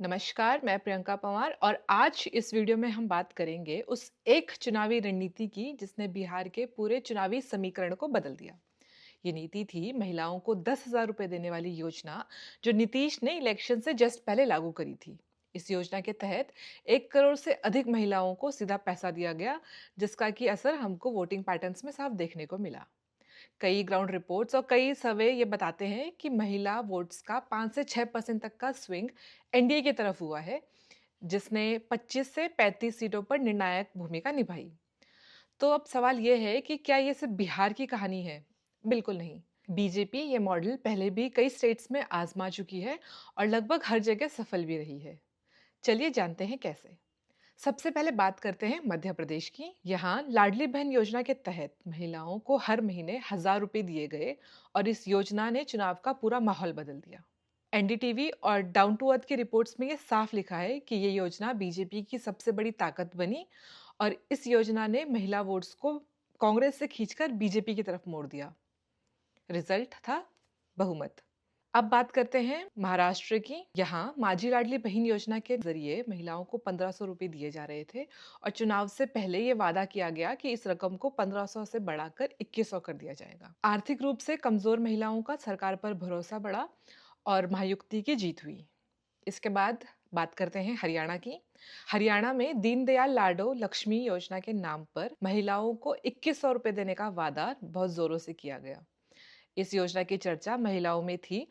नमस्कार, मैं प्रियंका पंवार और आज इस वीडियो में हम बात करेंगे उस एक चुनावी रणनीति की जिसने बिहार के पूरे चुनावी समीकरण को बदल दिया। ये नीति थी महिलाओं को 10,000 रुपए देने वाली योजना, जो नीतीश ने इलेक्शन से जस्ट पहले लागू करी थी। इस योजना के तहत 1 करोड़ से अधिक महिलाओं को सीधा पैसा दिया गया, जिसका की असर हमको वोटिंग पैटर्न्स में साफ देखने को मिला। कई ग्राउंड रिपोर्ट्स और कई सर्वे ये बताते हैं कि महिला वोट्स का 5 से 6% तक का स्विंग एनडीए की तरफ हुआ है, जिसने 25 से 35 सीटों पर निर्णायक भूमिका निभाई। तो अब सवाल ये है कि क्या ये सिर्फ बिहार की कहानी है? बिल्कुल नहीं। बीजेपी ये मॉडल पहले भी कई स्टेट्स में आजमा चुकी है और लगभग हर जगह सफल भी रही है। चलिए जानते हैं कैसे। सबसे पहले बात करते हैं मध्य प्रदेश की। यहाँ लाडली बहन योजना के तहत महिलाओं को हर महीने 1,000 रुपए दिए गए और इस योजना ने चुनाव का पूरा माहौल बदल दिया। एनडीटीवी और डाउन टू अर्थ की रिपोर्ट्स में ये साफ लिखा है कि ये योजना बीजेपी की सबसे बड़ी ताकत बनी और इस योजना ने महिला वोट्स को कांग्रेस से खींचकर बीजेपी की तरफ मोड़ दिया। रिजल्ट था बहुमत। अब बात करते हैं महाराष्ट्र की। यहाँ माझी लाडली बहन योजना के जरिए महिलाओं को 1,500 रुपए दिए जा रहे थे और चुनाव से पहले ये वादा किया गया कि इस रकम को 1,500 से बढ़ाकर 2,100 कर दिया जाएगा। आर्थिक रूप से कमजोर महिलाओं का सरकार पर भरोसा बढ़ा और महायुक्ति की जीत हुई। इसके बाद बात करते हैं हरियाणा की। हरियाणा में दीनदयाल लाडो लक्ष्मी योजना के नाम पर महिलाओं को 2,100 रुपए देने का वादा बहुत जोरों से किया गया। इस योजना की चर्चा महिलाओं में थी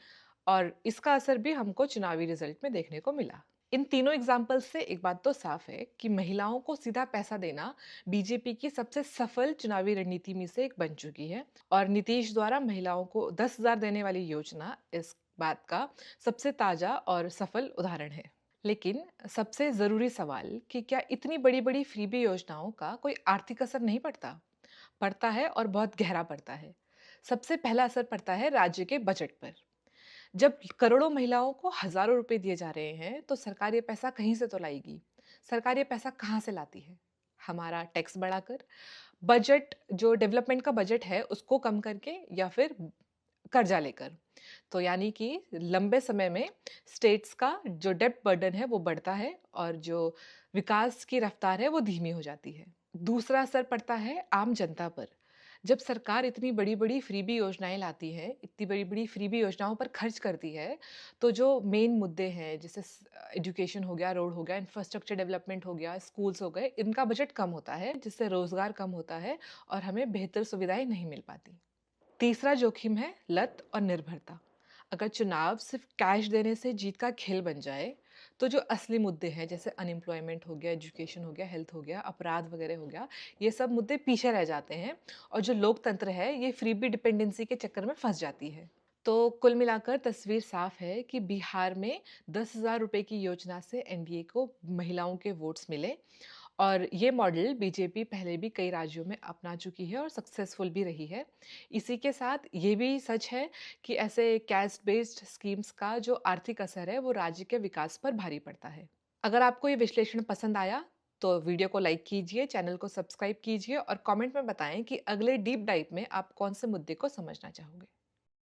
और इसका असर भी हमको चुनावी रिजल्ट में देखने को मिला। इन तीनों एग्जाम्पल से एक बात तो साफ है कि महिलाओं को सीधा पैसा देना बीजेपी की सबसे सफल चुनावी रणनीति में से एक बन चुकी है और नीतीश द्वारा महिलाओं को 10,000 देने वाली योजना इस बात का सबसे ताजा और सफल उदाहरण है। लेकिन सबसे जरूरी सवाल कि क्या इतनी बड़ी बड़ी फ्रीबी योजनाओं का कोई आर्थिक असर नहीं पड़ता? पड़ता है और बहुत गहरा पड़ता है। सबसे पहला असर पड़ता है राज्य के बजट पर। जब करोड़ों महिलाओं को हजारों रुपए दिए जा रहे हैं, तो सरकार ये पैसा कहीं से तो लाएगी। सरकार ये पैसा कहाँ से लाती है? हमारा टैक्स बढ़ाकर, बजट जो डेवलपमेंट का बजट है उसको कम करके या फिर कर्जा लेकर। तो यानी कि लंबे समय में स्टेट्स का जो डेब्ट बर्डन है वो बढ़ता है और जो विकास की रफ्तार है वो धीमी हो जाती है। दूसरा असर पड़ता है आम जनता पर। जब सरकार इतनी बड़ी-बड़ी फ्रीबी योजनाएँ लाती है, इतनी बड़ी-बड़ी फ्रीबी योजनाओं पर खर्च करती है, तो जो मेन मुद्दे हैं जैसे एजुकेशन हो गया, रोड हो गया, इंफ्रास्ट्रक्चर डेवलपमेंट हो गया, स्कूल्स हो गए, इनका बजट कम होता है, जिससे रोजगार कम होता है और हमें बेहतर सुविधाएँ नहीं मिल पाती। तीसरा जोखिम है लत और निर्भरता। अगर चुनाव सिर्फ कैश देने से जीत का खेल बन जाए, तो जो असली मुद्दे हैं जैसे अनएम्प्लॉयमेंट हो गया, एजुकेशन हो गया, हेल्थ हो गया, अपराध वगैरह हो गया, ये सब मुद्दे पीछे रह जाते हैं और जो लोकतंत्र है ये फ्रीबी डिपेंडेंसी के चक्कर में फंस जाती है। तो कुल मिलाकर तस्वीर साफ है कि बिहार में 10,000 रुपए की योजना से एनडीए को महिलाओं के वोट्स मिले और ये मॉडल बीजेपी पहले भी कई राज्यों में अपना चुकी है और सक्सेसफुल भी रही है। इसी के साथ ये भी सच है कि ऐसे कैस्ट बेस्ड स्कीम्स का जो आर्थिक असर है वो राज्य के विकास पर भारी पड़ता है। अगर आपको ये विश्लेषण पसंद आया तो वीडियो को लाइक कीजिए, चैनल को सब्सक्राइब कीजिए और कमेंट में बताएं कि अगले डीप डाइव में आप कौन से मुद्दे को समझना चाहोगे।